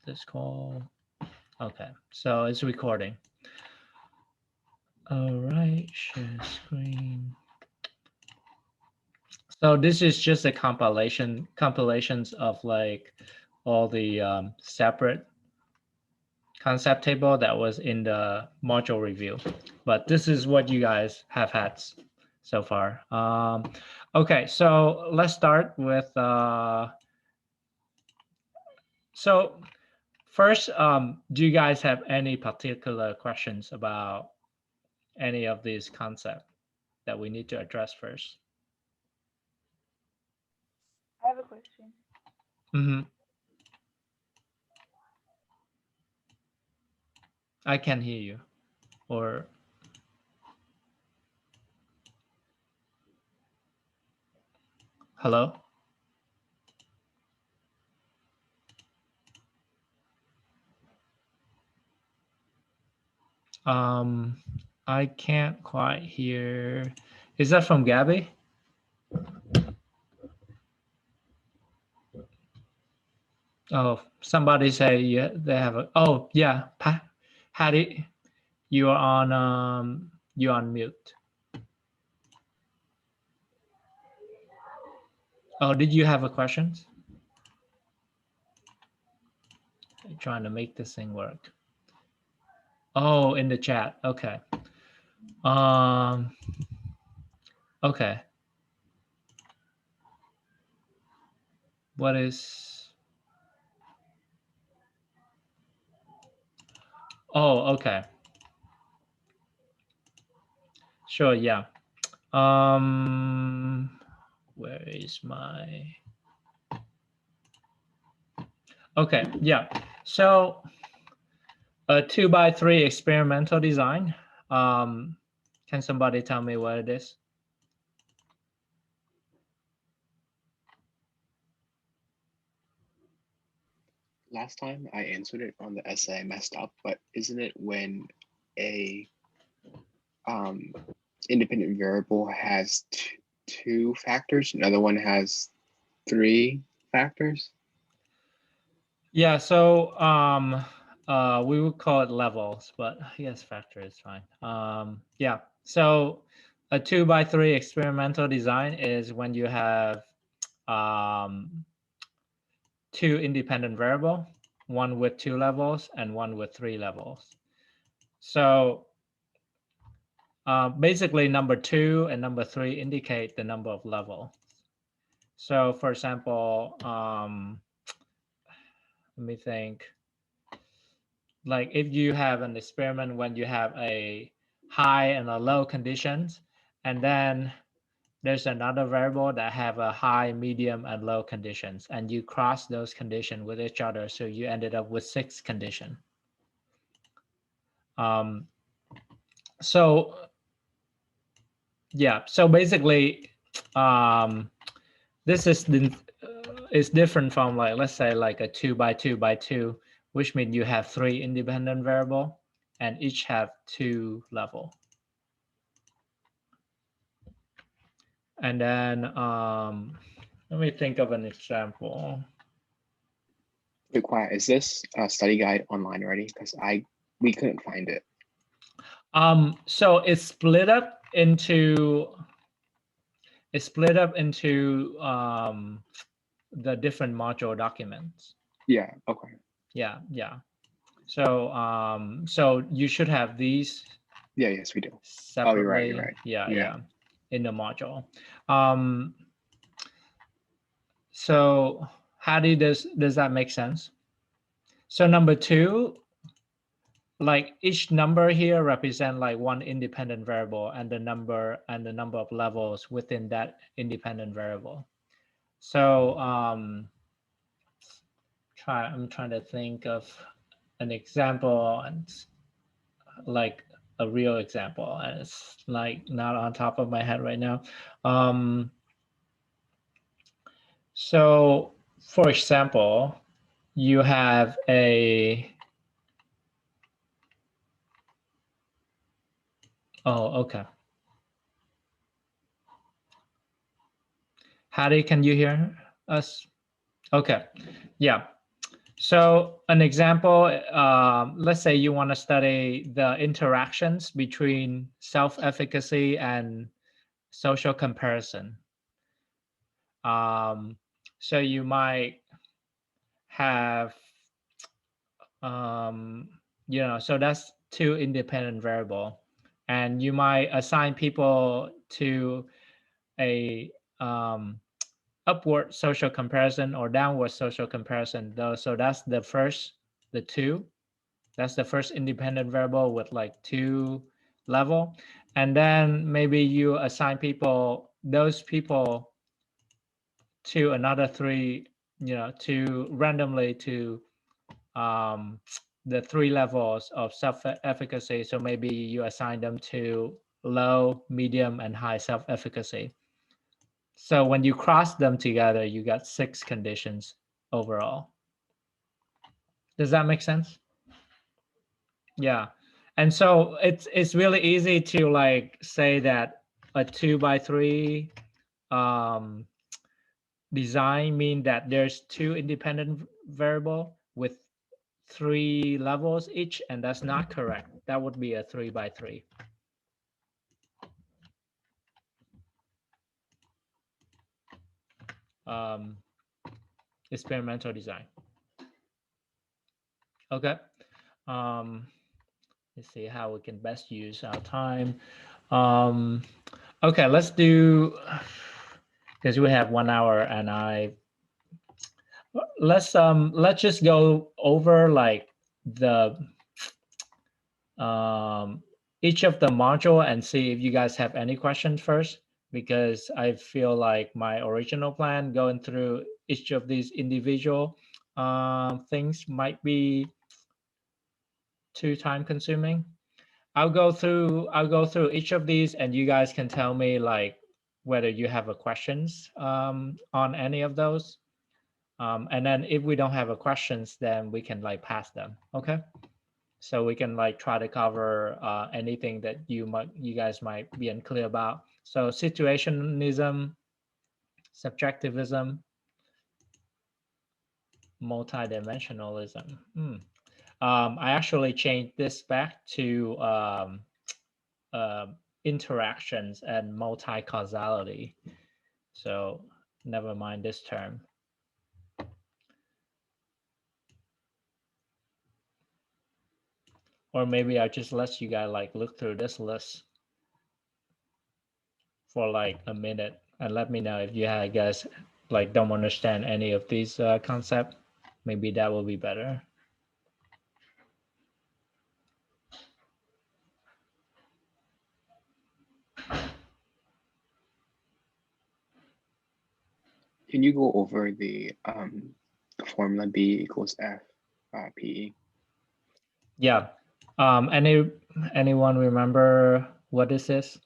this call. Okay, so it's recording. All right, share screen. So this is just a compilations of like all the separate concept table that was in the module review, but this is what you guys have had so far. Okay, so let's start with so first, do you guys have any particular questions about any of these concepts that we need to address first? I have a question. Mm-hmm. I can hear you. Or hello? I can't quite hear. Is that from Gabby? Oh, somebody say yeah, they have a. Oh yeah, Hattie, you are on mute. Oh, did you have a question? I'm trying to make this thing work. Oh, in the chat. Okay. Um. Okay. What is? Oh, okay. Sure. Yeah. Where is my? Okay. Yeah. So a 2x3 experimental design. Can somebody tell me what it is? Last time I answered it on the essay, I messed up, but isn't it when a independent variable has two factors, another one has three factors? Yeah, so we would call it levels, but yes, factor is fine. Yeah, so a 2x3 experimental design is when you have two independent variable, one with 2 levels and one with 3 levels. So basically number 2 and number 3 indicate the number of levels. So for example, let me think. Like if you have an experiment when you have a high and a low conditions, and then there's another variable that have a high, medium, and low conditions, and you cross those conditions with each other, so you ended up with 6 conditions. So yeah, so basically, this is different from like, let's say like a 2x2x2, which means you have 3 independent variable and each have 2 level. And then let me think of an example. Wait, quiet. Is this a study guide online already? Because we couldn't find it. So it's split up into the different module documents. Yeah. Okay. Yeah. So so you should have these. Yeah. Yes, we do. Separately. Oh, you're right. You're right. Yeah. In the module. So how does that make sense? So number 2, like each number here represent like one independent variable and the number of levels within that independent variable. So I'm trying to think of an example, and like a real example, and it's like not on top of my head right now. So for example, you have a okay. Hattie, can you hear us? Okay. Yeah. So an example, let's say you want to study the interactions between self-efficacy and social comparison. So you might have, so that's two independent variable, and you might assign people to a upward social comparison or downward social comparison though. So that's the first independent variable with like 2 level. And then maybe you assign those people to another 3, to randomly to the 3 levels of self-efficacy. So maybe you assign them to low, medium, and high self-efficacy. So when you cross them together, you got 6 conditions overall. Does that make sense? Yeah. And so it's really easy to like say that a 2x3 design mean that there's 2 independent variable with 3 levels each, and that's not correct. That would be a 3x3. Experimental design. Okay. Let's see how we can best use our time. Okay, let's do, because we have 1 hour, and let's just go over like the each of the module and see if you guys have any questions first, because I feel like my original plan going through each of these individual things might be too time consuming. I'll go through each of these, and you guys can tell me like whether you have a questions on any of those. And then if we don't have a questions, then we can like pass them. Okay. So we can like try to cover anything that you guys might be unclear about. So situationism, subjectivism, multidimensionalism. I actually changed this back to interactions and multi-causality. So never mind this term. Or maybe I just let you guys like look through this list for like a minute and let me know if you guys like don't understand any of these concepts. Maybe that will be better. Can you go over the formula B equals F PE? Yeah. Anyone remember what this is?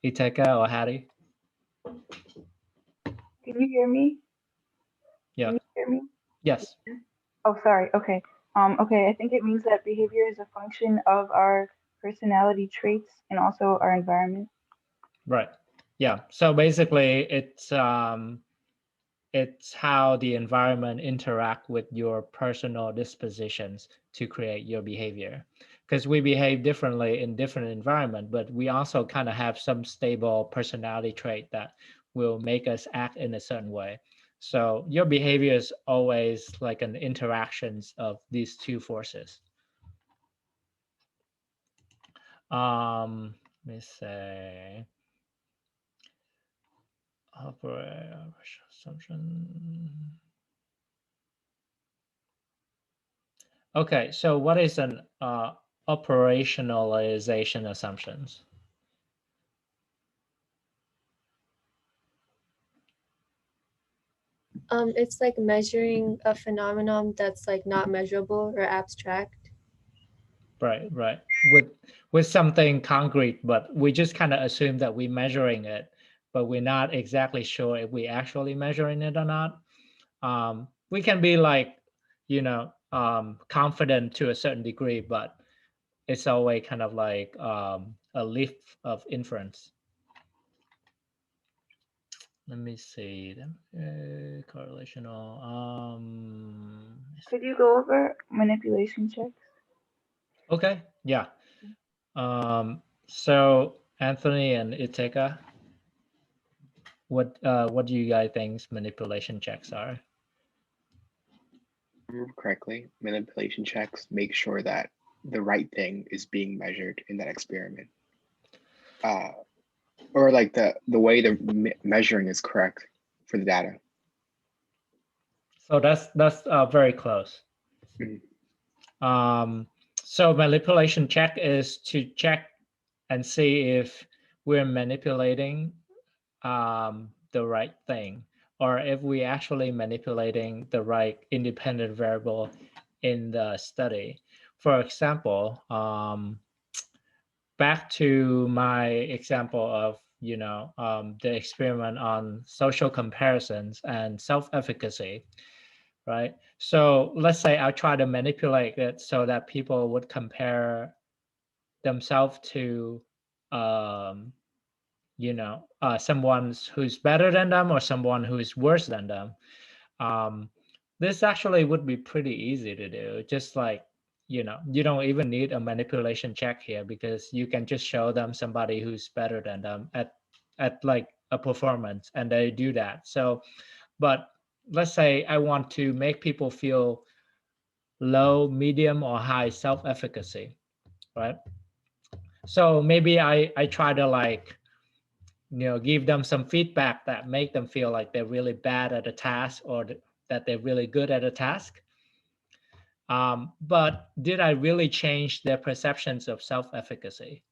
Iteka or Hattie? Can you hear me? Yeah. Can you hear me? Yes. Oh, sorry. Okay. Okay. I think it means that behavior is a function of our personality traits and also our environment. Right. Yeah. So basically, it's how the environment interact with your personal dispositions to create your behavior. Because we behave differently in different environment, but we also kind of have some stable personality trait that will make us act in a certain way. So your behavior is always like an interactions of these two forces. Let me say. Assumption. Okay, so what is an operationalization assumptions? It's like measuring a phenomenon that's like not measurable or abstract. Right. With something concrete, but we just kind of assume that we're measuring it, but we're not exactly sure if we actually measuring it or not. We can be like, confident to a certain degree, but it's always kind of like a leap of inference. let me see. Correlational. Could you go over manipulation checks? Okay, yeah. So Anthony and Iteka, what do you guys think manipulation checks are? Remember correctly, manipulation checks make sure that the right thing is being measured in that experiment. Or like the way the measuring is correct for the data. So that's very close. Mhm. So manipulation check is to check and see if we're manipulating the right thing, or if we actually manipulating the right independent variable in the study. For example, back to my example of the experiment on social comparisons and self-efficacy, right? So let's say I try to manipulate it so that people would compare themselves to someone who's better than them or someone who is worse than them. This actually would be pretty easy to do. Just like, you don't even need a manipulation check here, because you can just show them somebody who's better than them at like a performance, and they do that. So, but let's say I want to make people feel low, medium, or high self-efficacy, right? So maybe I try to like give them some feedback that make them feel like they're really bad at a task, or that they're really good at a task. But did I really change their perceptions of self-efficacy?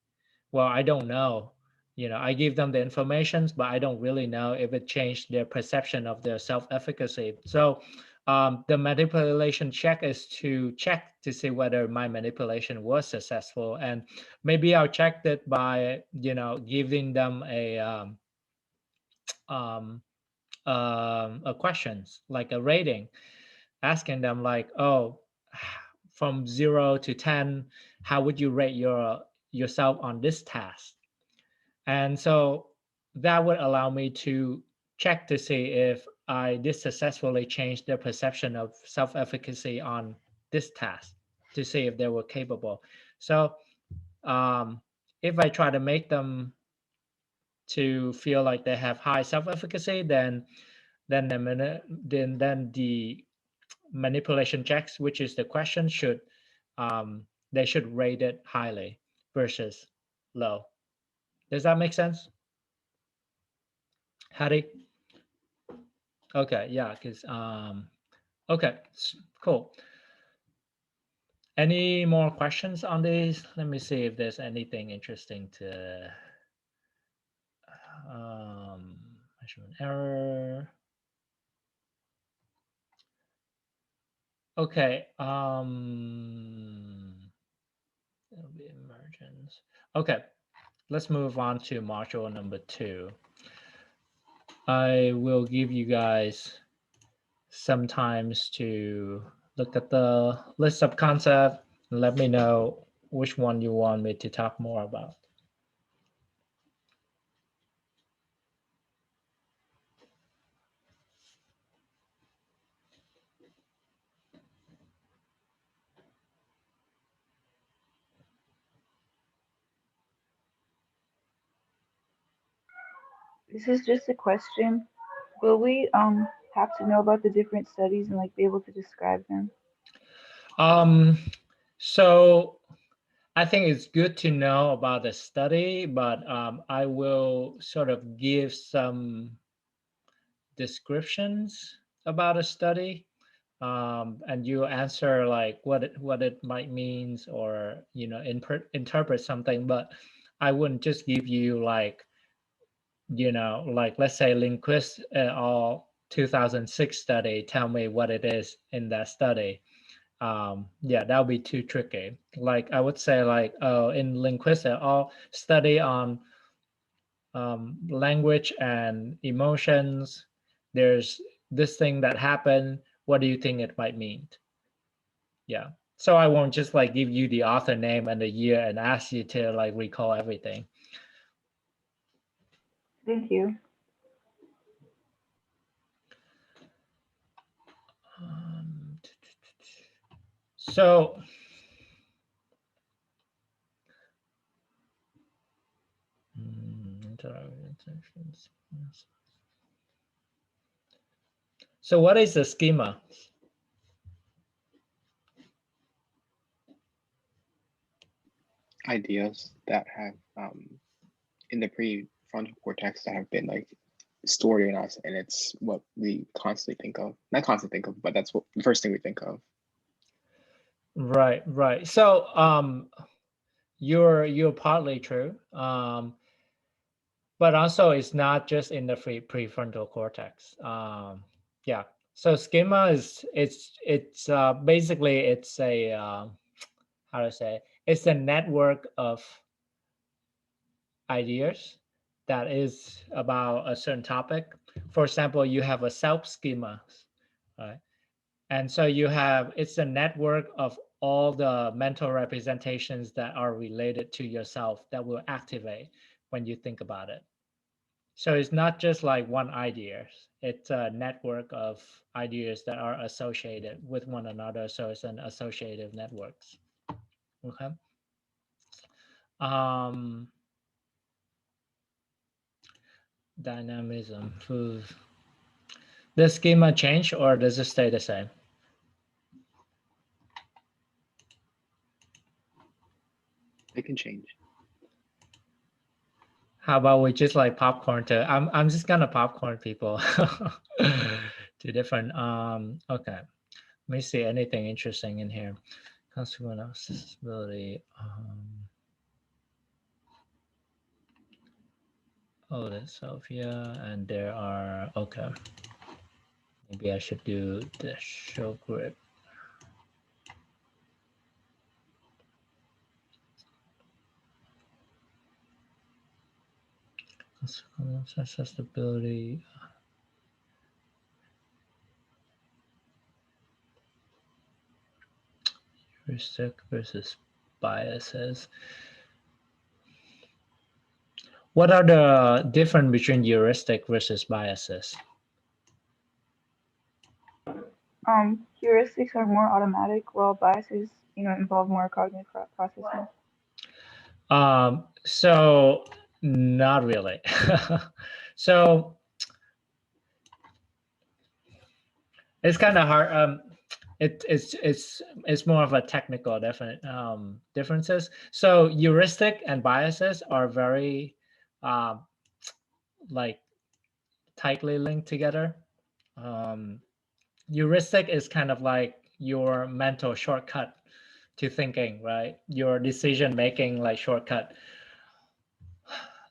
Well, I don't know. I give them the information, but I don't really know if it changed their perception of their self-efficacy. So the manipulation check is to check to see whether my manipulation was successful. And maybe I'll check that by, giving them a questions, like a rating, asking them like, oh, from 0 to 10, how would you rate yourself on this task? And so that would allow me to check to see if I did successfully change their perception of self-efficacy on this task, to see if they were capable. So if I try to make them to feel like they have high self-efficacy, then the manipulation checks, which is the question, should they should rate it highly versus low. Does that make sense, Hattie? Okay, yeah, because okay, cool. Any more questions on these? Let me see if there's anything interesting to measurement error. Okay, it'll be emergence. Okay, let's move on to module number 2. I will give you guys some times to look at the list of concepts and let me know which one you want me to talk more about. This is just a question. Will we have to know about the different studies and like be able to describe them? So I think it's good to know about the study, but I will sort of give some descriptions about a study, and you answer like what it might means, or interpret something. But I wouldn't just give you like like let's say Lindquist or 2006 study, tell me what it is in that study. Yeah, that would be too tricky. Like I would say like, oh, in Lindquist et al. Study on language and emotions, there's this thing that happened. What do you think it might mean? Yeah. So I won't just like give you the author name and the year and ask you to like recall everything. Thank you. So interactions. So what is the schema? Ideas that have in the prefrontal cortex that have been like stored in us, and it's what we constantly think of. Not constantly think of, but that's what the first thing we think of. Right, right. So you're partly true. But also it's not just in the prefrontal cortex. Yeah. So schema is it's basically it's a how to say, it's a network of ideas that is about a certain topic. For example, you have a self schema, right? And so you have, it's a network of all the mental representations that are related to yourself that will activate when you think about it. So it's not just like one idea, it's a network of ideas that are associated with one another. So it's an associative networks. Okay. Dynamism. Does schema change or does it stay the same? It can change. How about we just like popcorn to, I'm just gonna popcorn people to different, okay. Let me see anything interesting in here. Consequent accessibility. Oh, that's Sophia, and there are, okay. Maybe I should do the show group. Accessibility. Heuristic versus biases. What are the difference between heuristic versus biases? Heuristics are more automatic, while biases, involve more cognitive processing. So not really. So it's kind of hard. It's more of a technical differences. So heuristic and biases are very like tightly linked together. Heuristic is kind of like your mental shortcut to thinking, right? Your decision making like shortcut.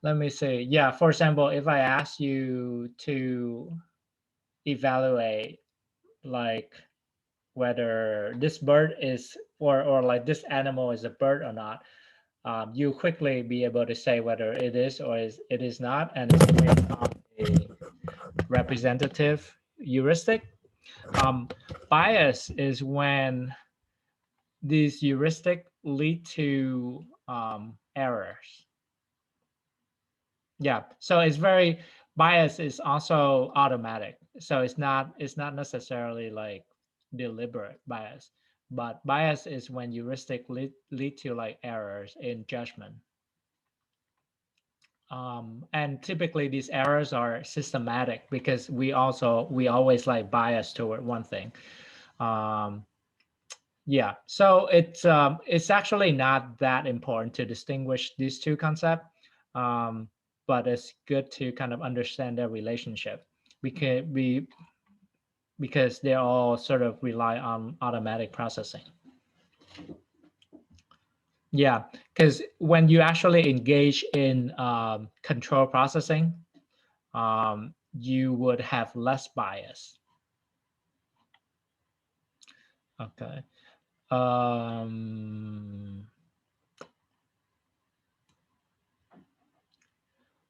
Let me see. Yeah, for example, if I ask you to evaluate like whether this bird is or like this animal is a bird or not, you quickly be able to say whether it is or it is not, and it's based on a representative heuristic. Bias is when these heuristic lead to errors. Yeah, so it's very, bias is also automatic. So it's not necessarily like deliberate bias, but bias is when heuristic lead to like errors in judgment. And typically these errors are systematic because we always like bias toward one thing. Yeah, so it's actually not that important to distinguish these two concepts, but it's good to kind of understand their relationship because they all sort of rely on automatic processing. Yeah, because when you actually engage in control processing, you would have less bias. Okay.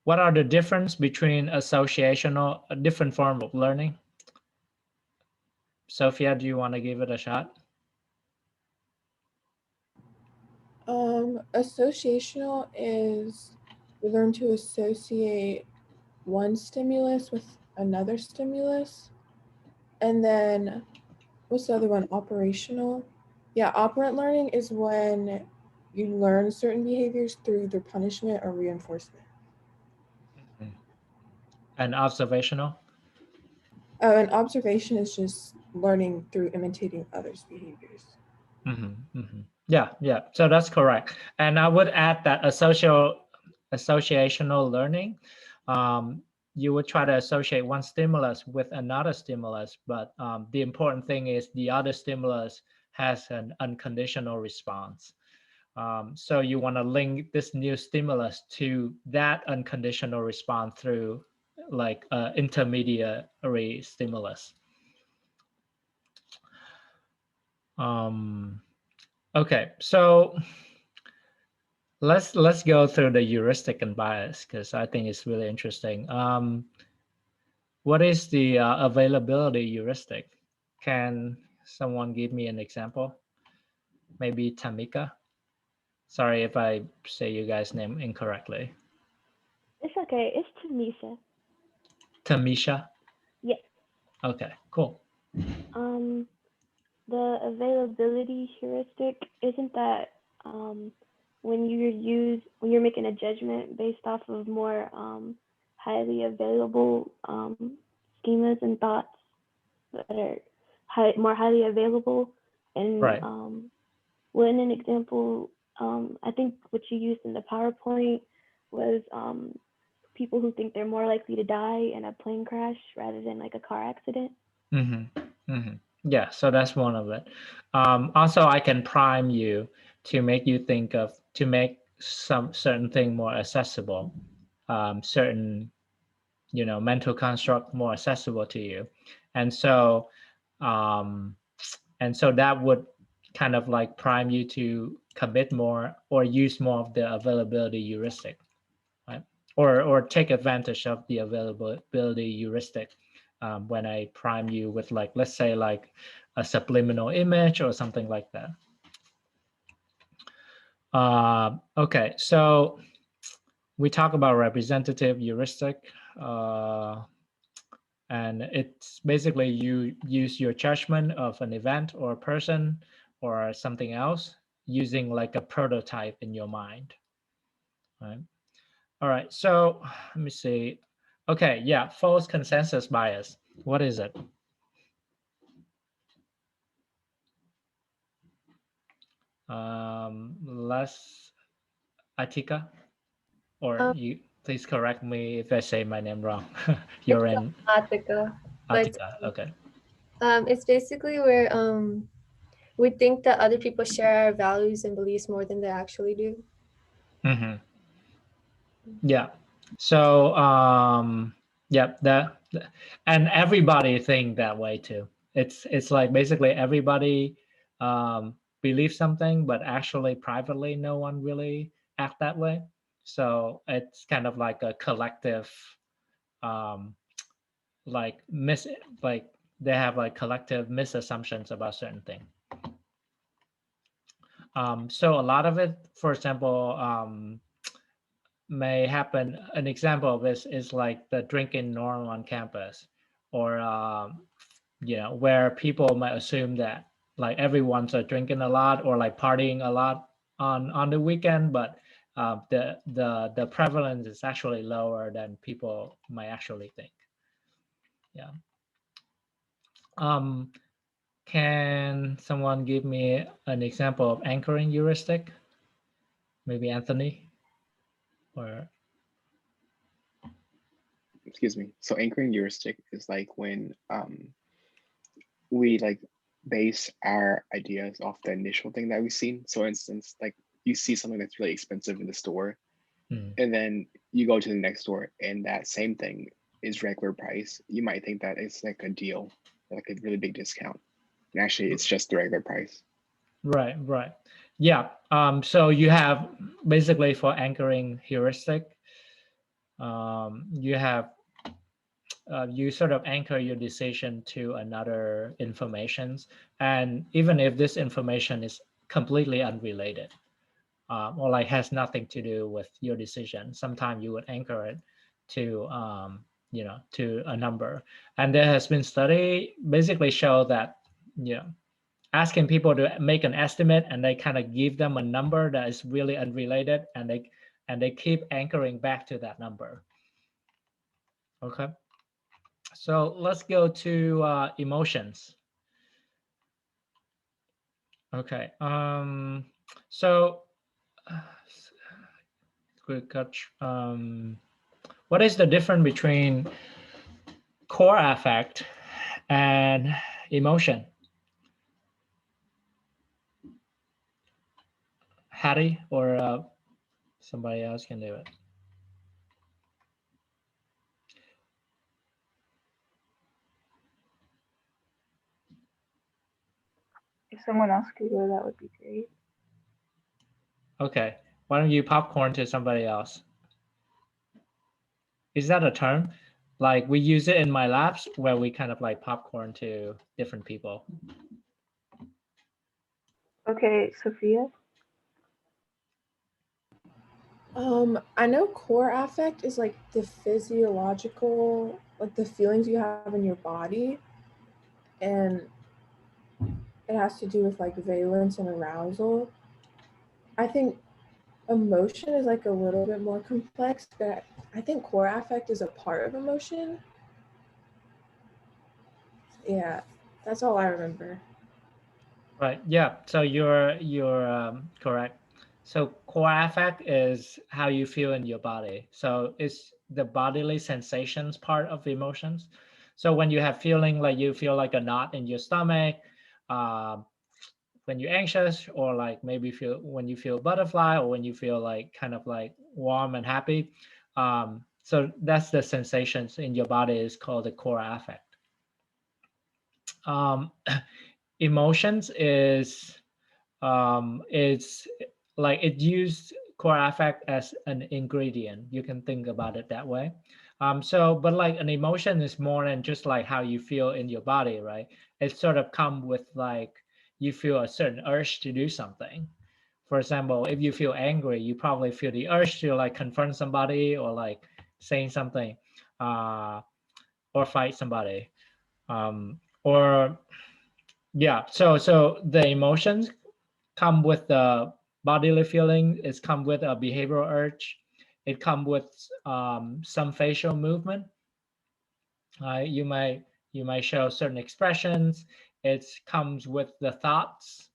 What are the difference between associational, a different form of learning? Sophia, do you want to give it a shot? Associational is we learn to associate one stimulus with another stimulus. And then what's the other one? Operational. Yeah, operant learning is when you learn certain behaviors through either punishment or reinforcement. And observational? And observation is just learning through imitating others' behaviors. Yeah, yeah. So that's correct. And I would add that associational learning, you would try to associate one stimulus with another stimulus, but the important thing is the other stimulus has an unconditional response. So you want to link this new stimulus to that unconditional response through like intermediary stimulus. Okay, so let's go through the heuristic and bias because I think it's really interesting. What is the availability heuristic? Can someone give me an example? Maybe Tamika. Sorry if I say you guys' name incorrectly. It's okay. It's Tamisha. Tamisha? Yes. Okay, cool. The availability heuristic isn't that when you're making a judgment based off of more highly available schemas and thoughts that are more highly available. And Right. well, in an example, I think what you used in the PowerPoint was people who think they're more likely to die in a plane crash rather than like a car accident. Yeah, so that's one of it. Also, I can prime you to make you think of, to make some certain thing more accessible, certain, mental construct more accessible to you. And so that would kind of like prime you to commit more or use more of the availability heuristic, right? Or take advantage of the availability heuristic when I prime you with like, let's say like a subliminal image or something like that. Okay, so we talk about representative heuristic, and it's basically you use your judgment of an event or a person or something else using like a prototype in your mind, right? All right, so let me see. Okay, yeah, false consensus bias. What is it? Less Atika, or you please correct me if I say my name wrong. You're in Attica. But Atika, okay. it's basically where we think that other people share our values and beliefs more than they actually do. Yeah. So yeah, and everybody think that way too. It's like basically everybody believes something, but actually privately no one really act that way. So it's kind of like a collective like they have like collective misassumptions about certain things. So a lot of it, for example, may happen. An example of this is like the drinking norm on campus, or where people might assume that like everyone's drinking a lot or like partying a lot on the weekend, but the prevalence is actually lower than people might actually think. Yeah. Can someone give me an example of anchoring heuristic? Maybe Anthony, or Excuse me. So anchoring heuristic is like when we like base our ideas off the initial thing that we've seen. So, for instance, like you see something that's really expensive in the store, and then you go to the next store, and that same thing is regular price. You might think that it's like a deal, like a really big discount, and actually, it's just the regular price. Right. Yeah. So you have basically for anchoring heuristic, you have you sort of anchor your decision to another informations, and even if this information is completely unrelated or like has nothing to do with your decision, sometimes you would anchor it to to a number. And there has been study basically show that asking people to make an estimate, and they kind of give them a number that is really unrelated, and they keep anchoring back to that number. Okay, so let's go to emotions. Okay, so quick catch. What is the difference between core affect and emotion? Hattie or somebody else can do it. If someone else could go, that would be great. Okay, why don't you popcorn to somebody else? Is that a term? Like we use it in my labs where we kind of like popcorn to different people. Okay, Sophia. I know core affect is like the physiological, like the feelings you have in your body, and it has to do with like valence and arousal. I think emotion is like a little bit more complex, but I think core affect is a part of emotion. Yeah, that's all I remember. Right. Yeah. So you're correct. So core affect is how you feel in your body. So it's the bodily sensations part of emotions. So when you have feeling like you feel like a knot in your stomach, when you're anxious, or like maybe feel when you feel butterfly, or when you feel like kind of like warm and happy. So that's the sensations in your body is called the core affect. Emotions is it's like it used core affect as an ingredient. You can think about it that way. So but like an emotion is more than just like how you feel in your body, right? It sort of come with like you feel a certain urge to do something. For example, if you feel angry, you probably feel the urge to like confront somebody, or like saying something, or fight somebody, or yeah. So the emotions come with the bodily feeling. It's come with a behavioral urge. It come with some facial movement. You might show certain expressions. It comes with the thoughts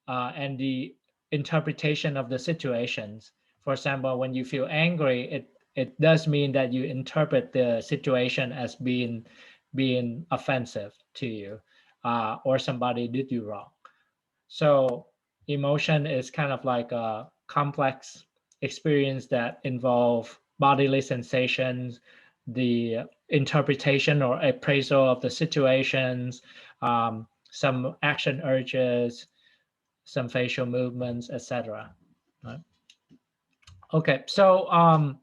and the interpretation of the situations. For example, when you feel angry, it does mean that you interpret the situation as being offensive to you, or somebody did you wrong. So emotion is kind of like a complex experience that involve bodily sensations, the interpretation or appraisal of the situations, some action urges, some facial movements, etc. Right? Okay, so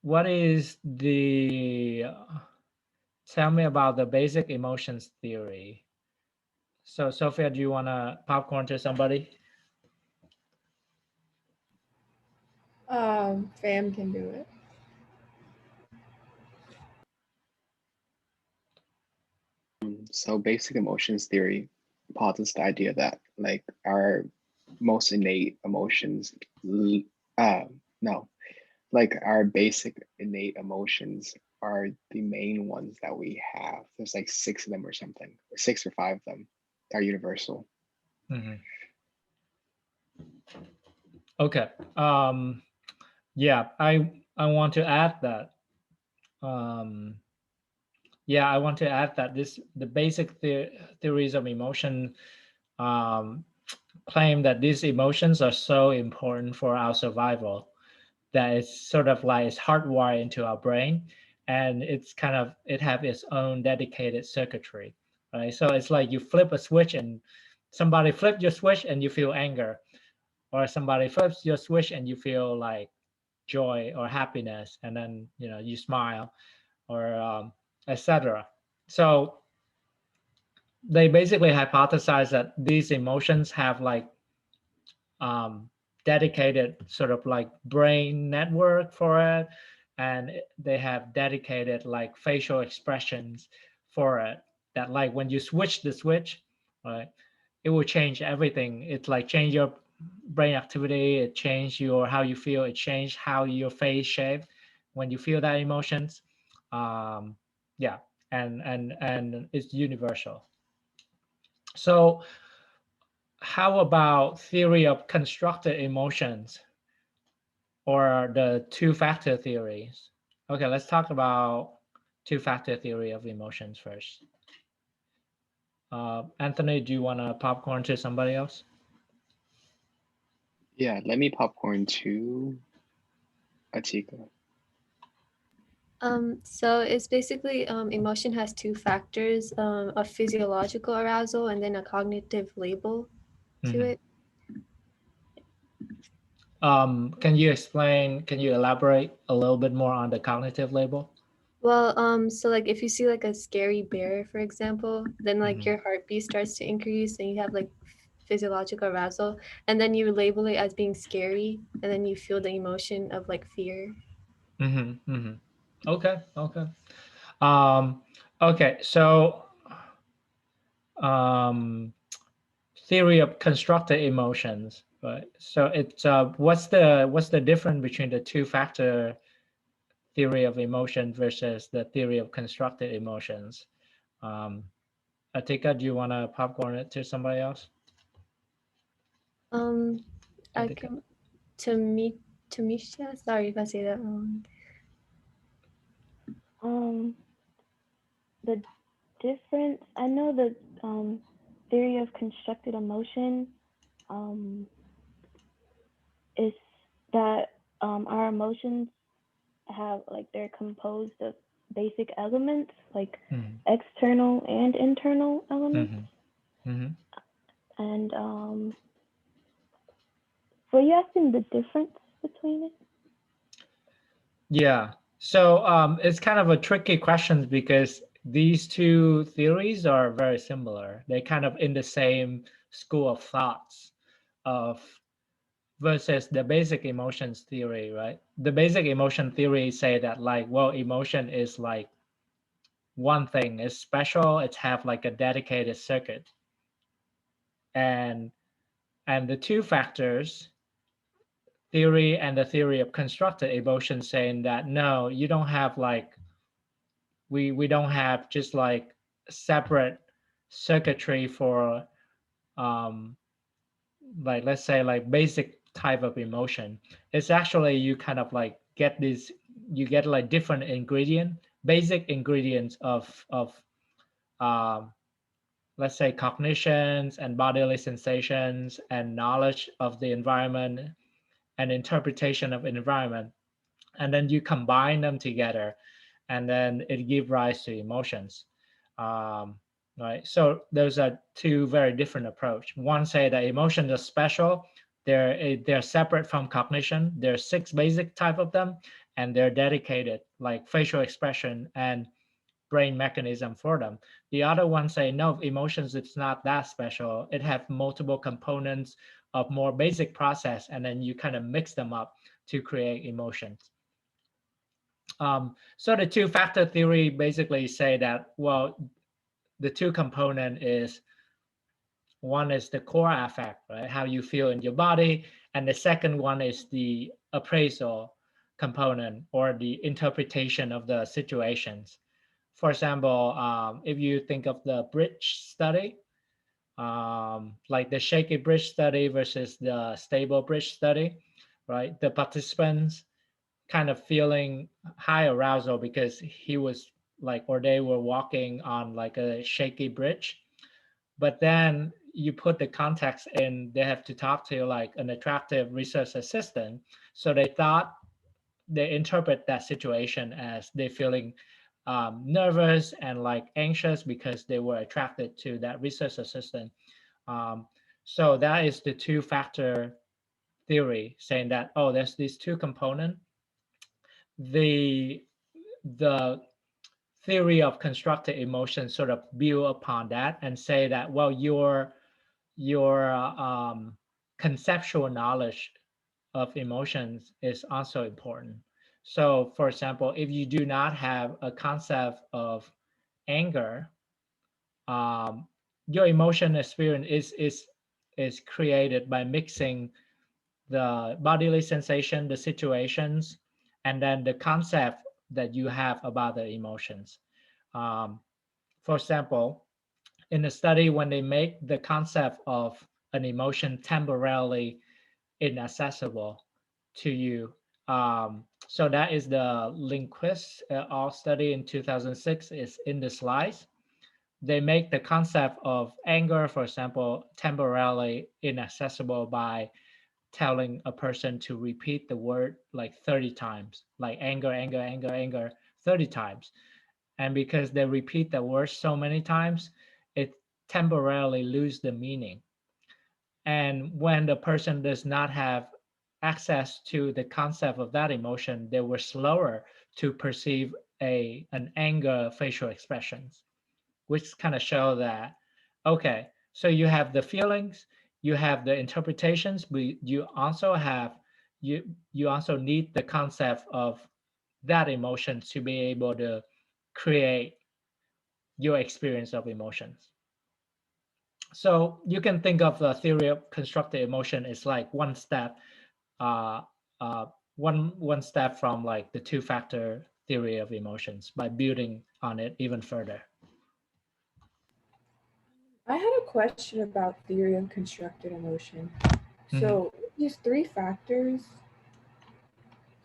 what is the tell me about the basic emotions theory. So Sophia, do you want to popcorn to somebody? Fam can do it. So basic emotions theory posits the idea that like our most innate emotions, no, like our basic innate emotions are the main ones that we have. There's like 6 of them or something, or 6 or 5 of them are universal. Mm-hmm. Okay. Yeah, I want to add that. Yeah, I want to add that the basic theories of emotion claim that these emotions are so important for our survival that it's sort of like it's hardwired into our brain, and it have its own dedicated circuitry, right? So it's like you flip a switch and somebody flipped your switch and you feel anger, or somebody flips your switch and you feel like joy or happiness, and then you smile, or etc. So they basically hypothesize that these emotions have like dedicated sort of like brain network for it, and they have dedicated like facial expressions for it. that like when you switch the switch, right, it will change everything. It's like change your brain activity, it change your how you feel, it change how your face shape when you feel that emotions. Yeah, and it's universal. So how about theory of constructed emotions or the two-factor theories? Okay, let's talk about two-factor theory of emotions first. Anthony, do you want to popcorn to somebody else? Yeah, let me popcorn to Atika. So it's basically emotion has two factors, a physiological arousal and then a cognitive label to Mhm. it. Can you explain, can you elaborate a little bit more on the cognitive label? Well, so like if you see like a scary bear, for example, then like Mhm. your heartbeat starts to increase and you have like physiological arousal, and then you label it as being scary, and then you feel the emotion of like fear. Okay, okay. Um, okay, so um, theory of constructed emotions, right? So it's what's the difference between the two-factor theory of emotion versus the theory of constructed emotions? Um, Atika, do you want to popcorn it to somebody else? Um, I Atika. can Tamisha. Sorry if I say that wrong. The difference, I know the theory of constructed emotion is that our emotions have like they're composed of basic elements like Mhm. external and internal elements. Mhm. And were you asking the difference between it? Yeah. So it's kind of a tricky question because these two theories are very similar. They're kind of in the same school of thoughts of versus the basic emotions theory, right? The basic emotion theory say that like, well, emotion is like one thing, it's special, it's have like a dedicated circuit. And the two factors theory and the theory of constructed emotion saying that no, you don't have like we don't have just like separate circuitry for um like let's say like basic type of emotion. It's actually you kind of like get this, you get like different ingredient, basic ingredients of um let's say cognitions and bodily sensations and knowledge of the environment and interpretation of environment, and then you combine them together and then it give rise to emotions. um, right, so those are two very different approach. One say that emotions are special, they're separate from cognition, there's six basic type of them, and they're dedicated like facial expression and brain mechanism for them. The other one say no, emotions it's not that special, it have multiple components of more basic process, and then you kind of mix them up to create emotions. So the two-factor theory basically say that, well, the two component is one is the core affect, right? How you feel in your body. And the second one is the appraisal component or the interpretation of the situations. For example, if you think of the bridge study, like the shaky bridge study versus the stable bridge study, right? The participants kind of feeling high arousal because he was like, or they were walking on like a shaky bridge. But then you put the context in, they have to talk to like an attractive research assistant. So they thought, they interpret that situation as they feeling nervous and like anxious because they were attracted to that research assistant. Um, so that is the two-factor theory saying that, oh, there's these two components. The theory of constructed emotion sort of build upon that and say that, well, your conceptual knowledge of emotions is also important. So for example, if you do not have a concept of anger, your emotion experience is created by mixing the bodily sensation, the situations, and then the concept that you have about the emotions. For example, in a study, when they make the concept of an emotion temporarily inaccessible to you, so that is the Lindquist all study in 2006 is in the slides. They make the concept of anger, for example, temporarily inaccessible by telling a person to repeat the word like 30 times, like anger, anger, anger, anger, 30 times. And because they repeat the word so many times, it temporarily lose the meaning. And when the person does not have access to the concept of that emotion, they were slower to perceive an anger facial expressions, which kind of show that, okay, so you have the feelings, you have the interpretations, but you also have, you also need the concept of that emotion to be able to create your experience of emotions. So you can think of the theory of constructed emotion as like one step, uh, one step from like the two-factor theory of emotions by building on it even further. I had a question about theory of constructed emotion. So these three factors.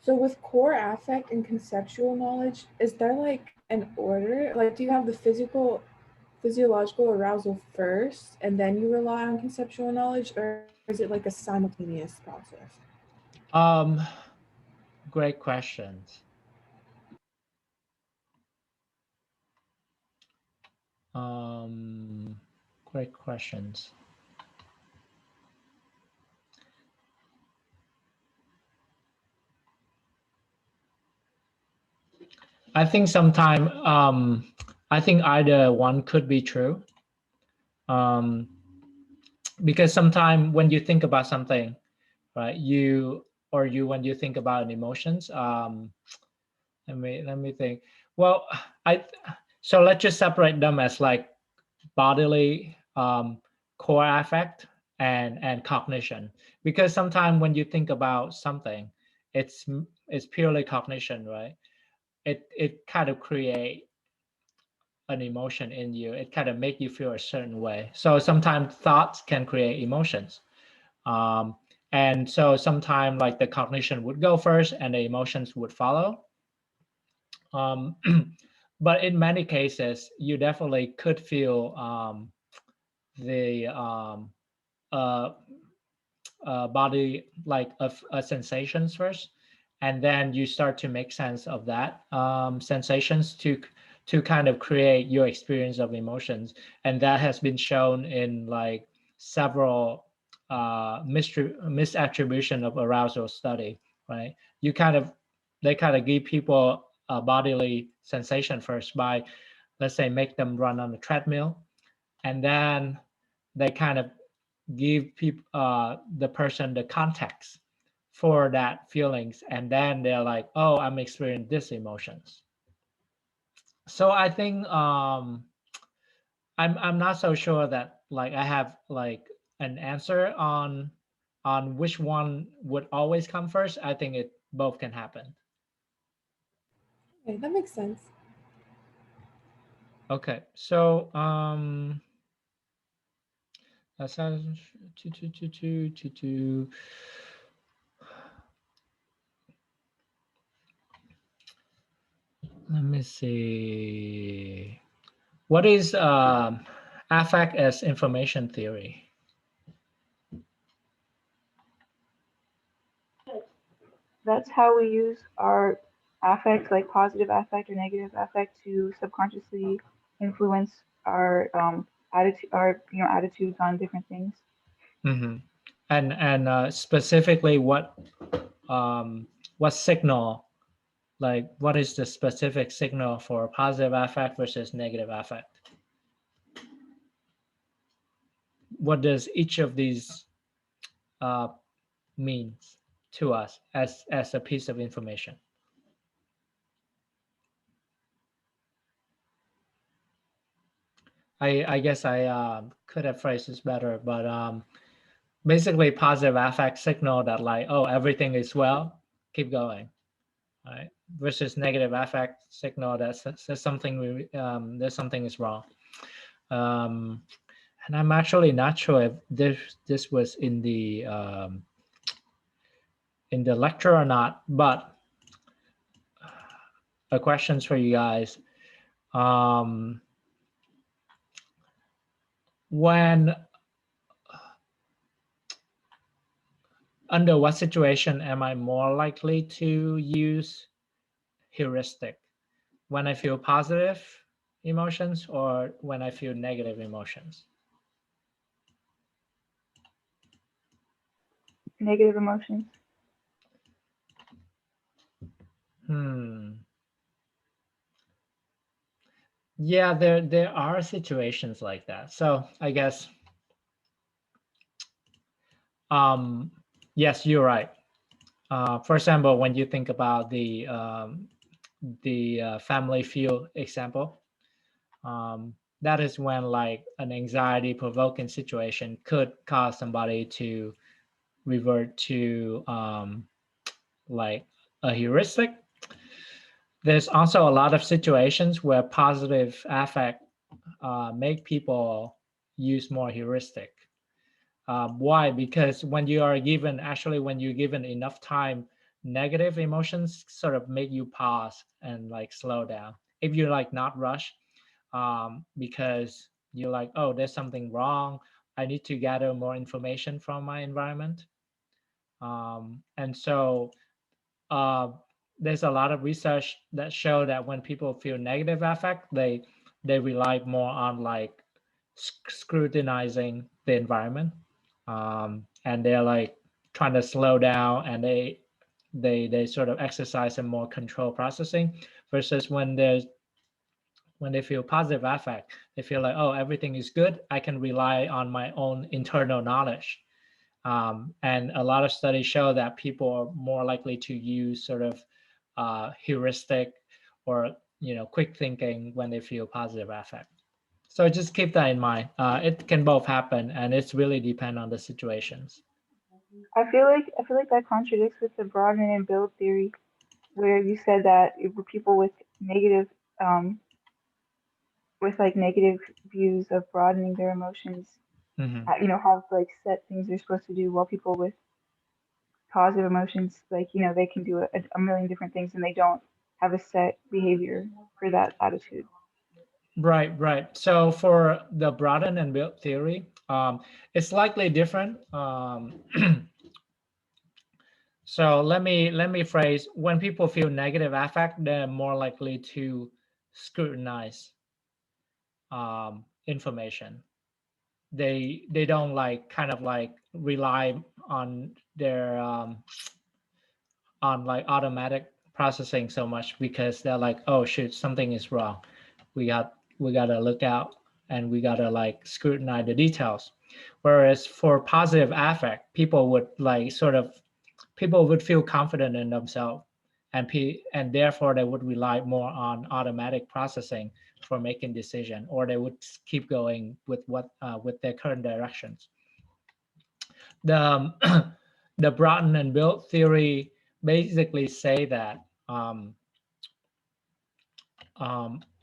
So with core affect and conceptual knowledge, is there like an order? Like, do you have the physiological arousal first, and then you rely on conceptual knowledge, or is it like a simultaneous process? Great questions. Great questions. I think sometime, I think either one could be true. Because sometimes when you think about something, right, when you think about an emotions, let me think. Well, so let's just separate them as like bodily, core affect and cognition, because sometimes when you think about something, it's purely cognition, right? It kind of create an emotion in you. It kind of make you feel a certain way. So sometimes thoughts can create emotions. And so sometimes like the cognition would go first and the emotions would follow. But in many cases, you definitely could feel the body like a sensations first, and then you start to make sense of that sensations to kind of create your experience of emotions. And that has been shown in like several misattribution of arousal study, right? They kind of give people a bodily sensation first by, let's say, make them run on the treadmill, and then they kind of give people the person the context for that feelings, and then they're like, oh, I'm experiencing this emotions. So I think I'm not so sure that like I have like an answer on which one would always come first. I think it both can happen. Okay, that makes sense. Okay, so that's let me see. What is affect as information theory? That's how we use our affect, like positive affect or negative affect, to subconsciously influence our attitude, our attitudes on different things. Mm-hmm. And specifically, what signal? Like, what is the specific signal for positive affect versus negative affect? What does each of these means to us as a piece of information? I guess I could have phrased this better, but basically positive affect signal that like, oh, everything is well, keep going, right? Versus negative affect signal that says something there's something is wrong. And I'm actually not sure if this was in the lecture or not, but a questions for you guys. When under what situation am I more likely to use heuristic? When I feel positive emotions or when I feel negative emotions? Negative emotions. Yeah, there are situations like that. So I guess, yes, you're right. For example, when you think about the family feud example, that is when like an anxiety provoking situation could cause somebody to revert to like a heuristic. There's also a lot of situations where positive affect make people use more heuristic. Why? Because when you are given, actually, when you're given enough time, negative emotions sort of make you pause and like slow down. If you're like not rush, because you're like, oh, there's something wrong. I need to gather more information from my environment. And so there's a lot of research that show that when people feel negative affect, they rely more on like scrutinizing the environment, and they're like trying to slow down, and they sort of exercise a more control processing, versus when they feel positive affect, they feel like, oh, everything is good. I can rely on my own internal knowledge. And a lot of studies show that people are more likely to use sort of heuristic or quick thinking when they feel positive affect. So just keep that in mind. It can both happen, and it's really depend on the situations. I feel like that contradicts with the broaden and build theory, where you said that it were people um with like negative views of broadening their emotions, Mm-hmm. have like set things they're supposed to do, while people with positive emotions, like, they can do a million different things and they don't have a set behavior for that attitude. Right. So for the broaden and build theory, it's slightly different. So let me phrase: when people feel negative affect, they're more likely to scrutinize information. They don't like kind of like rely on their on like automatic processing so much, because they're like, oh shoot, something is wrong. We gotta look out, and we gotta like scrutinize the details. Whereas for positive affect, people would like sort of people would feel confident in themselves, and therefore they would rely more on automatic processing for making decision, or they would keep going with what with their current directions. The the broaden and build theory basically say that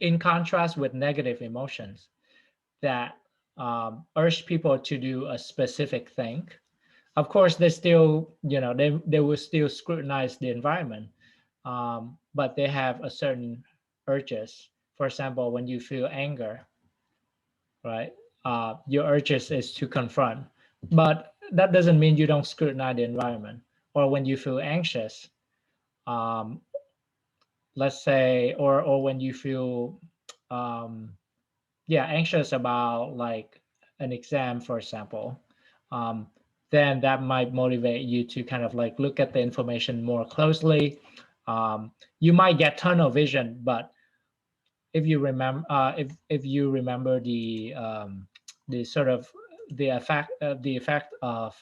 in contrast with negative emotions that urge people to do a specific thing. Of course, they still, they will still scrutinize the environment, but they have a certain urges. For example, when you feel anger, right? Your urges is to confront, but that doesn't mean you don't scrutinize the environment. Or when you feel anxious, um, let's say, or when you feel, um, anxious about like an exam, for example, um, then that might motivate you to kind of like look at the information more closely. You might get tunnel vision, but if you remember, if you remember the sort of the effect of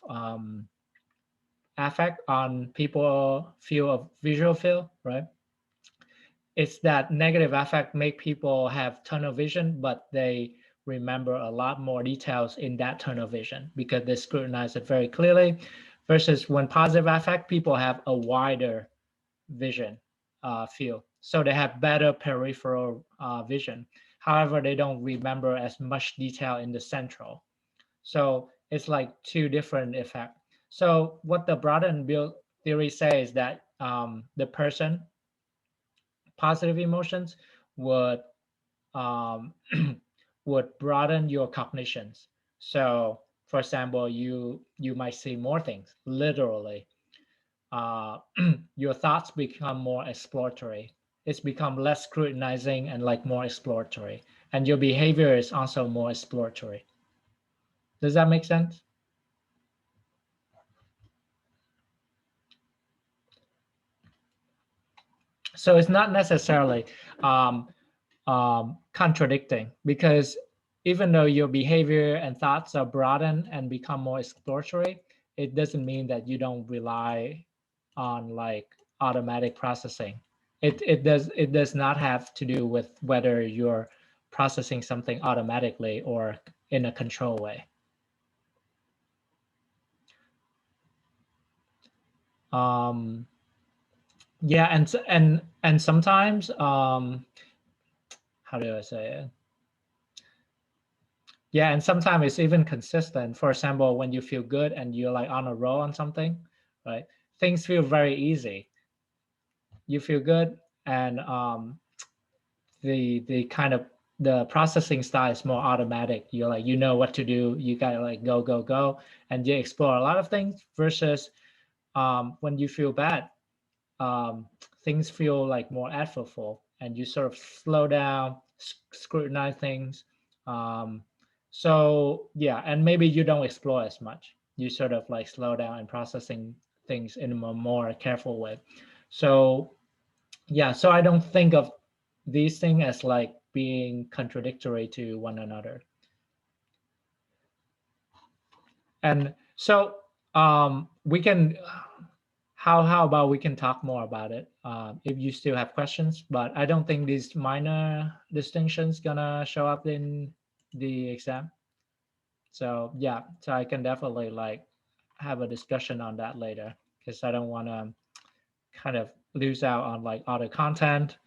affect on people feel of visual field, right? It's that negative affect make people have tunnel vision, but they remember a lot more details in that tunnel vision because they scrutinize it very clearly, versus when positive affect, people have a wider vision field. So they have better peripheral vision. However, they don't remember as much detail in the central. So it's like two different effects. So what the Broaden and Build theory says is that the person, positive emotions would would broaden your cognitions. So for example, you might see more things, literally. Your thoughts become more exploratory. It's become less scrutinizing and like more exploratory. And your behavior is also more exploratory. Does that make sense? So it's not necessarily contradicting, because even though your behavior and thoughts are broadened and become more exploratory, it doesn't mean that you don't rely on like automatic processing. It does not have to do with whether you're processing something automatically or in a control way. Yeah, and sometimes how do I say it? Yeah, and sometimes it's even consistent. For example, when you feel good and you're like on a roll on something, right? Things feel very easy. You feel good, and the kind of the processing style is more automatic. You're like, you know what to do. You gotta like go go go, and you explore a lot of things. Versus when you feel bad, things feel like more effortful, and you sort of slow down, scrutinize things. So yeah, and maybe you don't explore as much. You sort of like slow down and processing things in a more careful way. So yeah, so I don't think of these things as like being contradictory to one another. And so we can, how about we can talk more about it if you still have questions, but I don't think these minor distinctions gonna show up in the exam. So yeah, so I can definitely like have a discussion on that later, because I don't want to kind of lose out on like other content.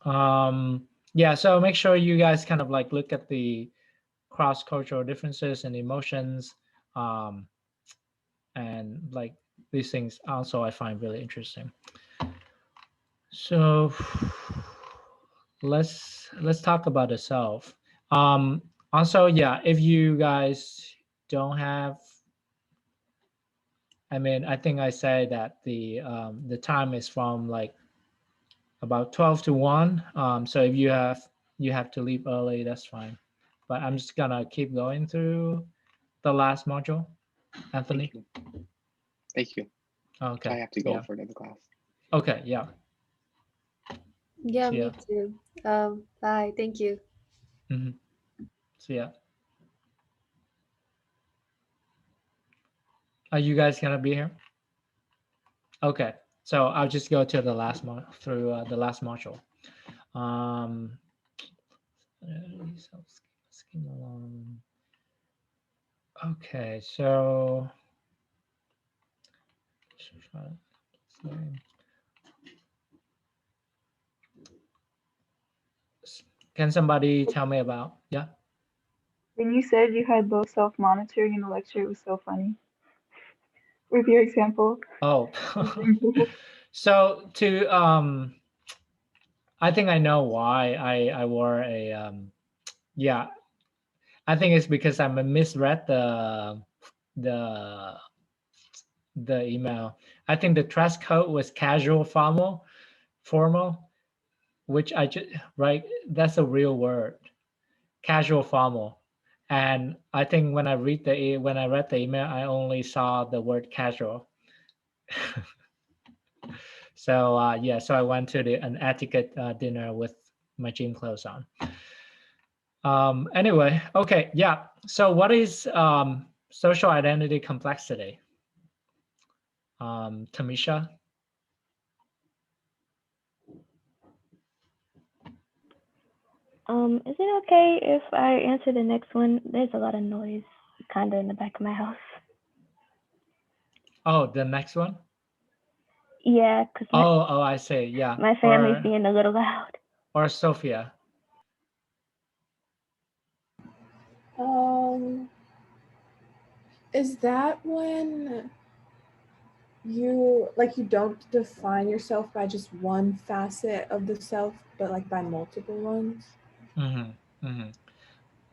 Yeah, so make sure you guys kind of like look at the cross-cultural differences and emotions, and like these things also I find really interesting. So let's talk about the self. Also, yeah, if you guys don't have, I mean, I think I say that the time is from like about 12 to 1. So if you have to leave early, that's fine. But I'm just gonna keep going through the last module. Anthony. Thank you. Thank you. Okay. I have to go Yeah. for another class. Okay. Yeah. Yeah, See ya. me too. Bye. Thank you. Mm-hmm. See ya. Are you guys gonna be here? Okay. So I'll just go to the last through the last module. Skim along. Okay, so can somebody tell me about, yeah? When you said you had low self-monitoring in the lecture, it was so funny. With your example. Oh, so I think I know why I wore a yeah. I think it's because I misread the the email. I think the dress code was casual formal, which I just right. That's a real word, casual formal. And I think when I read the email, I only saw the word casual. So yeah, so I went to an etiquette dinner with my gym clothes on. Anyway, okay, yeah. So what is social identity complexity? Tamisha? Is it okay if I answer the next one? There's a lot of noise kind of in the back of my house. Oh, the next one? Yeah, because Oh, I see. Yeah. my family's Or, being a little loud. or Sophia. Is that when you don't define yourself by just one facet of the self, but like by multiple ones?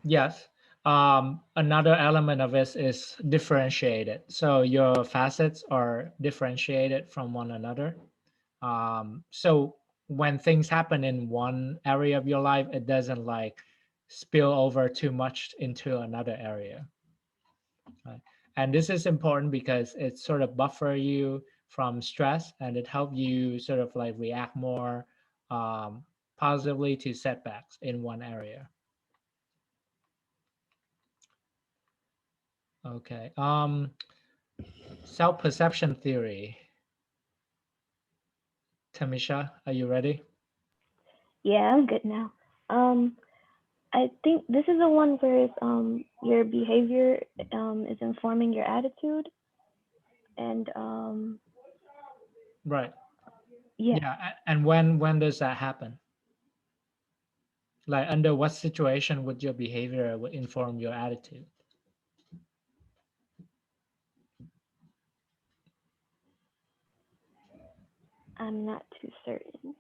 Yes. Another element of it is differentiated. So your facets are differentiated from one another. So when things happen in one area of your life, it doesn't like spill over too much into another area. Right? And this is important because it sort of buffer you from stress, and it helps you sort of like react more positively to setbacks in one area. Okay. Self-perception theory. Tamisha, are you ready? Yeah, I'm good now. I think this is the one where your behavior is informing your attitude, and Right. yeah. Yeah. And when does that happen? Like under what situation would your behavior would inform your attitude? I'm not too certain.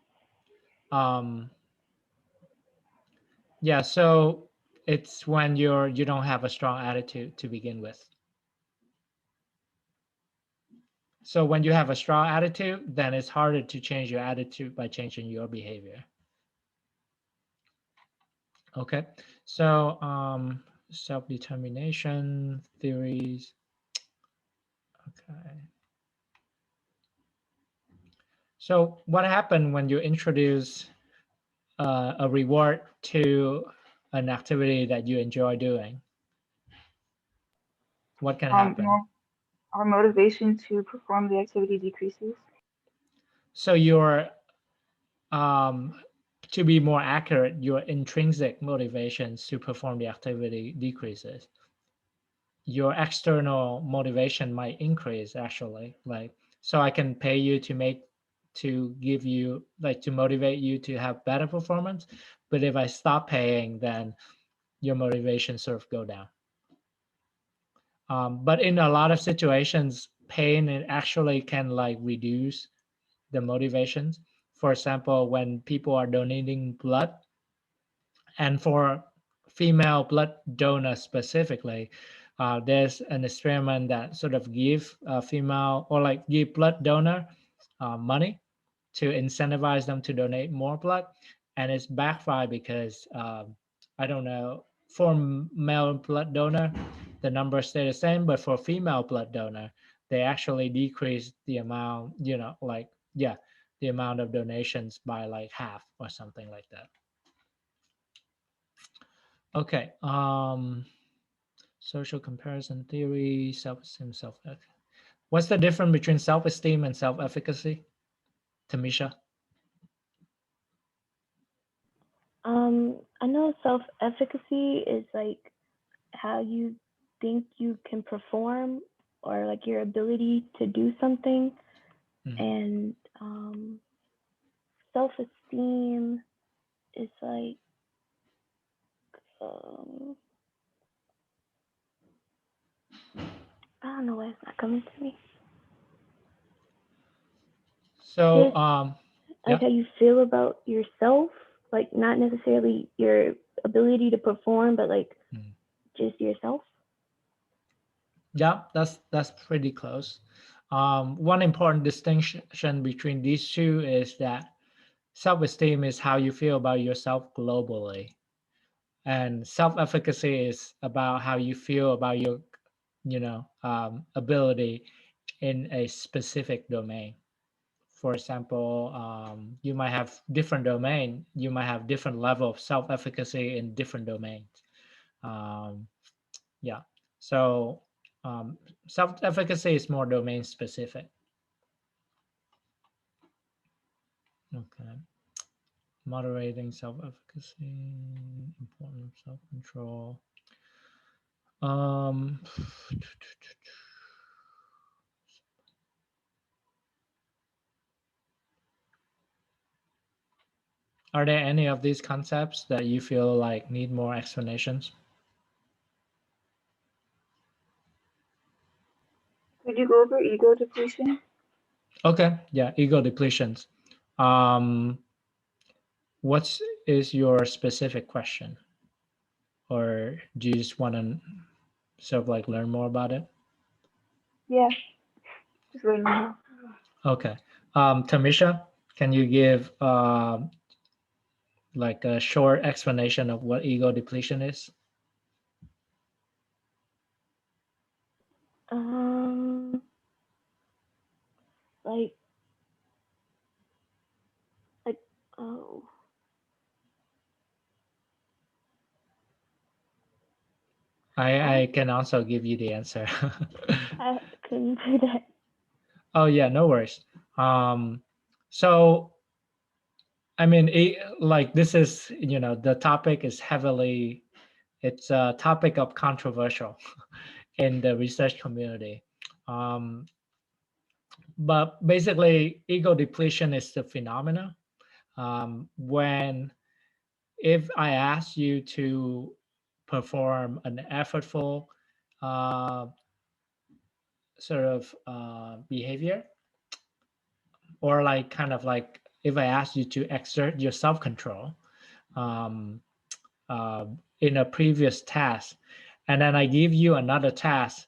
Yeah, so it's when you don't have a strong attitude to begin with. So when you have a strong attitude, then it's harder to change your attitude by changing your behavior. Okay, so self-determination theories. Okay. So what happened when you introduce a reward to an activity that you enjoy doing? What can happen? Our motivation to perform the activity decreases. So your to be more accurate, your intrinsic motivations to perform the activity decreases. Your external motivation might increase actually. Like, so I can pay you to give you like to motivate you to have better performance. But if I stop paying, then your motivation sort of go down. But in a lot of situations, pain it actually can like reduce the motivations. For example, when people are donating blood, and for female blood donors specifically, there's an experiment that sort of give female or like give blood donor money to incentivize them to donate more blood, and it's backfired because I don't know, for male blood donor the numbers stay the same, but for female blood donor they actually decrease the amount, like, yeah, the amount of donations by like half or something like that. Okay. Social comparison theory, self-esteem, what's the difference between self-esteem and self-efficacy, Tamisha? I know self-efficacy is like how you think you can perform or like your ability to do something. And self-esteem is like I don't know why it's not coming to me. So like how you feel about yourself, like not necessarily your ability to perform, but like just yourself. Yeah, that's pretty close. One important distinction between these two is that self-esteem is how you feel about yourself globally, and self-efficacy is about how you feel about your, ability in a specific domain. For example, you might have different domain, you might have different level of self-efficacy in different domains. Yeah, so self-efficacy is more domain specific. Okay. moderating self-efficacy, important self-control. Um, are there any of these concepts that you feel like need more explanations? Could you go over ego depletion? Okay, yeah, ego depletions. What is your specific question? Or do you just want to sort of like learn more about it? Yeah, just letting you know. Okay. Tamisha, can you give like a short explanation of what ego depletion is? Um, like, oh, I can also give you the answer. I couldn't do that. Oh yeah, no worries. So I mean, like this is, you know, the topic is heavily, it's a topic of controversial in the research community. But basically, ego depletion is the phenomena when, if I ask you to perform an effortful uh, sort of behavior, or like kind of like if I ask you to exert your self-control um, uh, in a previous task, and then I give you another task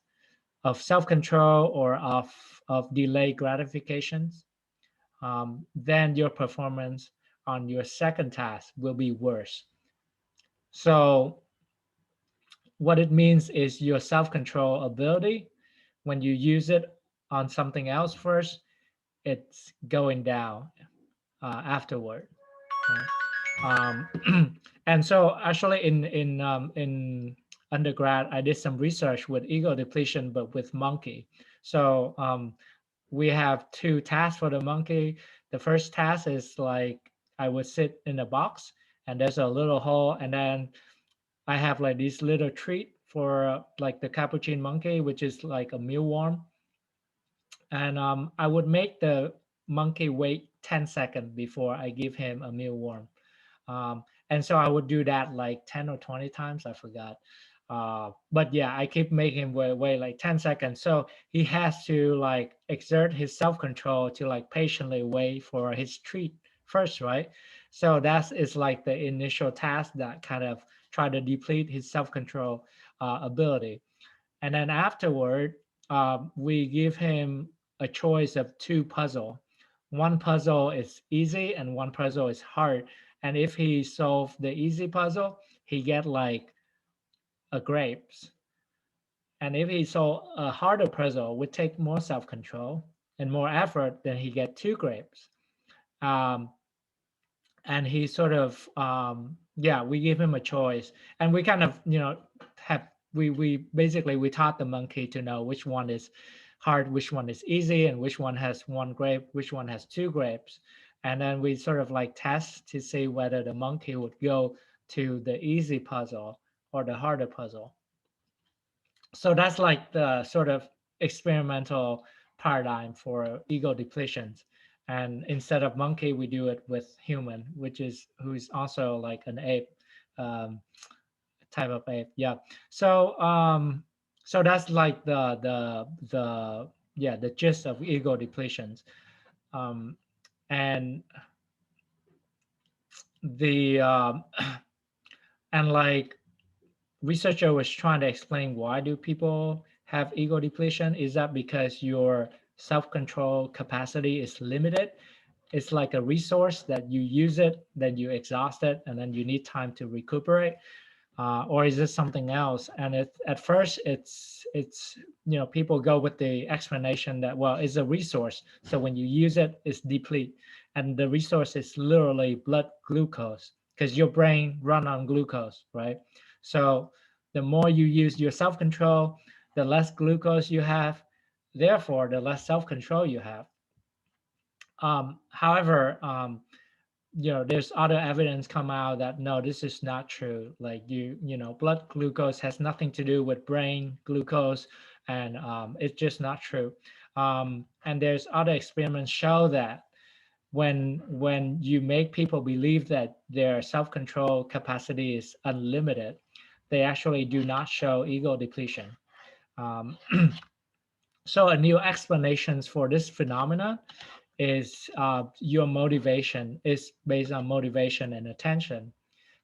of self-control or of delayed gratifications, then your performance on your second task will be worse. So what it means is your self-control ability, when you use it on something else first, it's going down afterward. Right? And so actually in undergrad, I did some research with ego depletion, but with monkey. So we have two tasks for the monkey. The first task is like I would sit in a box and there's a little hole, and then I have like this little treat for like the capuchin monkey, which is like a mealworm. And I would make the monkey wait 10 seconds before I give him a mealworm. And so I would do that like 10 or 20 times, I forgot. But yeah, I keep making him wait like 10 seconds. So he has to like exert his self-control to like patiently wait for his treat first, right? So that is like the initial task that kind of try to deplete his self-control ability. And then afterward, we give him a choice of two puzzle. One puzzle is easy and one puzzle is hard. And if he solve the easy puzzle, he get like a grapes. And if he solve a harder puzzle, would take more self-control and more effort, then he get two grapes. Um, and he sort of yeah, we give him a choice, and we kind of, you know, have we basically we taught the monkey to know which one is hard, which one is easy, and which one has one grape, which one has two grapes. And then we sort of like test to see whether the monkey would go to the easy puzzle or the harder puzzle. So that's like the sort of experimental paradigm for ego depletions. And instead of monkey, we do it with human, which is who's also like an ape, um, type of ape. Yeah. So so that's like the yeah, the gist of ego depletions. Um, and the and like researcher was trying to explain, why do people have ego depletion? Is that because your self-control capacity is limited? It's like a resource that you use it, then you exhaust it, and then you need time to recuperate. Or is this something else? And at first it's you know, people go with the explanation that, well, it's a resource, so when you use it, it's deplete. And the resource is literally blood glucose, because your brain run on glucose, right? So the more you use your self-control, the less glucose you have, therefore the less self-control you have. However, there's other evidence come out that no, this is not true. Like blood glucose has nothing to do with brain glucose, and it's just not true. And there's other experiments show that when you make people believe that their self-control capacity is unlimited, they actually do not show ego depletion. Um, so a new explanations for this phenomena is your motivation is based on motivation and attention.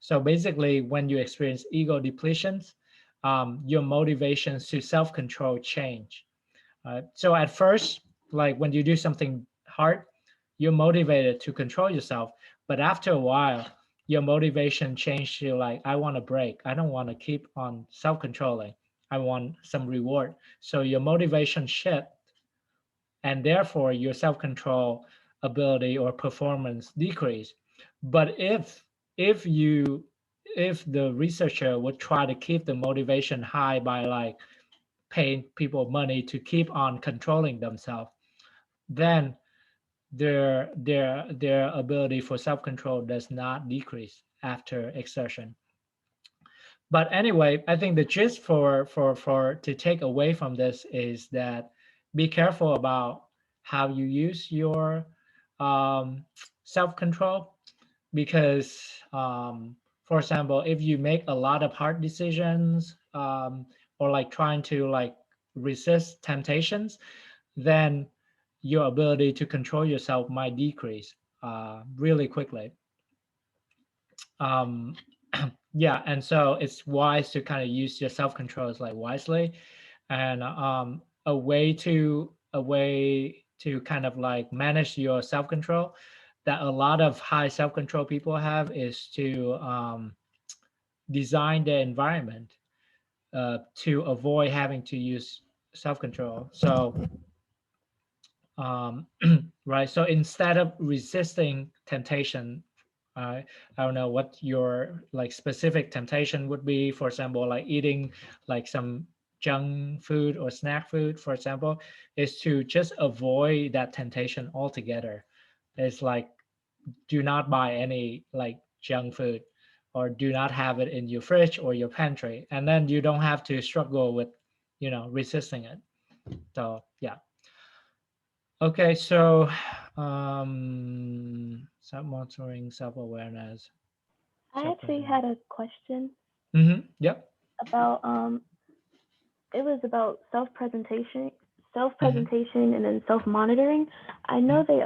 So basically, when you experience ego depletions, your motivations to self-control change. So at first, like when you do something hard, you're motivated to control yourself. But after a while, your motivation changed to like, I want a break. I don't want to keep on self-controlling. I want some reward. So your motivation shift, and therefore your self-control ability or performance decrease. But if the researcher would try to keep the motivation high by like paying people money to keep on controlling themselves, then their ability for self-control does not decrease after exertion. But anyway, I think the gist for to take away from this is that be careful about how you use your um, self-control, because for example, if you make a lot of hard decisions, or like trying to like resist temptations, then your ability to control yourself might decrease really quickly. Um, yeah, and so it's wise to kind of use your self-controls like wisely, and a way to kind of like manage your self-control that a lot of high self-control people have is to design their environment to avoid having to use self-control. So right, so instead of resisting temptation, I don't know what your like specific temptation would be. For example, like eating like some junk food or snack food, for example, is to just avoid that temptation altogether. It's like, do not buy any like junk food, or do not have it in your fridge or your pantry, and then you don't have to struggle with resisting it. So yeah. Okay, so self-monitoring, self-awareness, I actually self-control. had a question Yep. about it was about Mm-hmm. self-presentation and then self-monitoring. I know they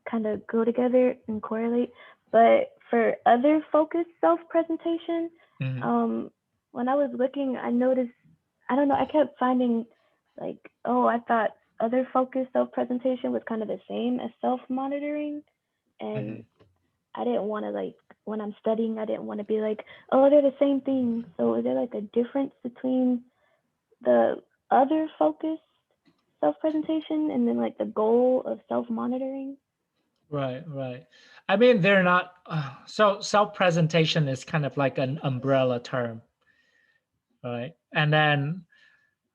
kind of go together and correlate, but for other focused self-presentation, Mm-hmm. when I was looking, I noticed, I don't know, I kept finding like, oh, I thought other focused self-presentation was kind of the same as self-monitoring, and I didn't want to like, when I'm studying, I didn't want to be like, oh, they're the same thing. So is there like a difference between the other focused self-presentation and then like the goal of self-monitoring? Right, right. I mean, they're not. So self-presentation is kind of like an umbrella term, right? And then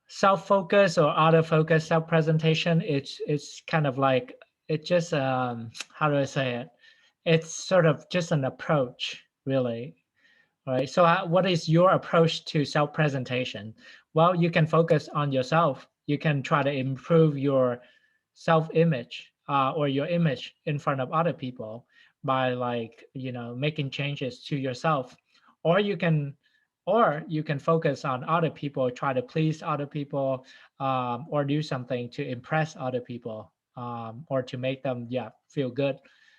self-focus or auto-focus self-presentation, it's kind of like it just how do I say it? It's sort of just an approach, really. Right. So, what is your approach to self-presentation? Well, you can focus on yourself. You can try to improve your self-image or your image in front of other people by like making changes to yourself, or you can focus on other people, try to please other people, or do something to impress other people, or to make them feel good.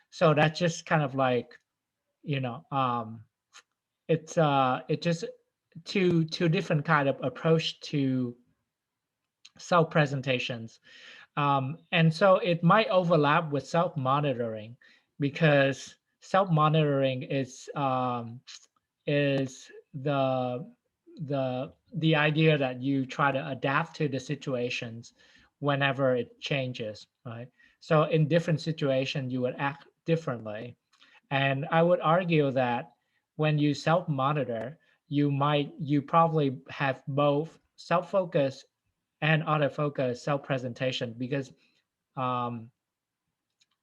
So that's just kind of like you know um, it just two different kind of approach to self presentations, and so it might overlap with self monitoring, because self monitoring is the idea that you try to adapt to the situations whenever it changes, right? So in different situations you would act differently, and I would argue that when you self-monitor, you probably have both self-focus and auto-focus self-presentation, because um,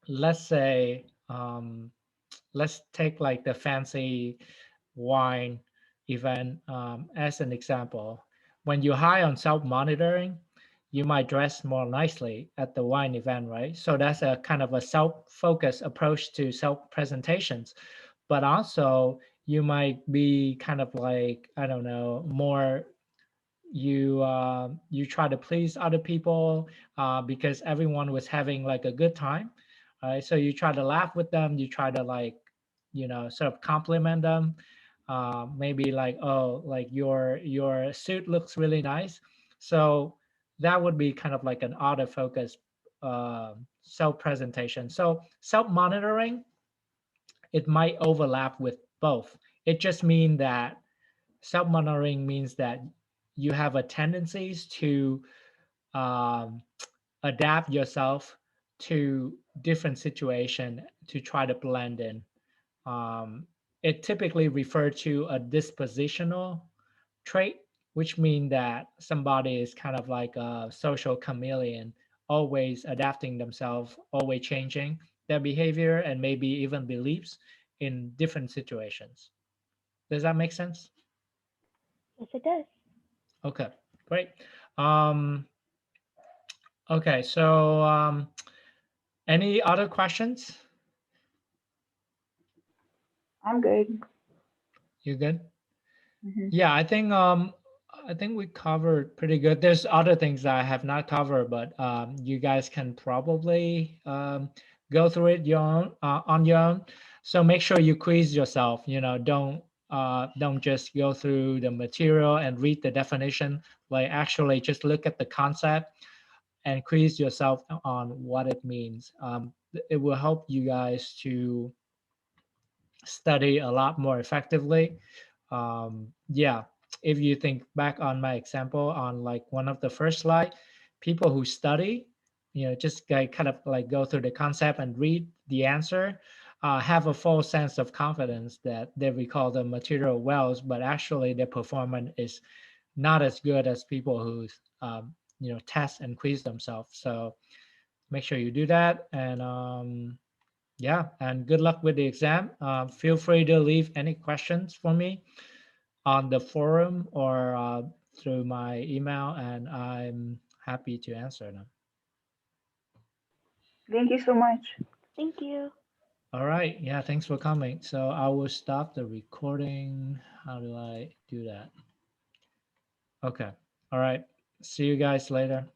let's say let's take like the fancy wine event as an example. When you're high on self-monitoring, you might dress more nicely at the wine event, right? So that's a kind of a self-focused approach to self-presentations. But also you might be kind of like, I don't know, more you try to please other people because everyone was having like a good time, right? So you try to laugh with them, you try to like, sort of compliment them, maybe like, oh, like your suit looks really nice. So that would be kind of like an auto-focused self presentation. So self monitoring, it might overlap with both. It just means that self-monitoring means that you have a tendencies to um, adapt yourself to different situation to try to blend in. Um, it typically refers to a dispositional trait, which means that somebody is kind of like a social chameleon, always adapting themselves, always changing their behavior and maybe even beliefs in different situations. Does that make sense? Yes, it does. Okay, great. Um, okay, so any other questions? I'm good. You good? Hmm. Yeah, I think we covered pretty good. There's other things that I have not covered, but you guys can probably go through it on your own. So make sure you quiz yourself. Don't just go through the material and read the definition. Like actually, just look at the concept and quiz yourself on what it means. It will help you guys to study a lot more effectively. Yeah, if you think back on my example on like one of the first slide, people who study, just like kind of like go through the concept and read the answer, have a full sense of confidence that they recall the material well, but actually their performance is not as good as people who test and quiz themselves. So make sure you do that. And yeah, and good luck with the exam. Feel free to leave any questions for me on the forum or through my email, and I'm happy to answer them. Thank you so much. Thank you. All right. Yeah, thanks for coming. So I will stop the recording. How do I do that? Okay. All right. See you guys later.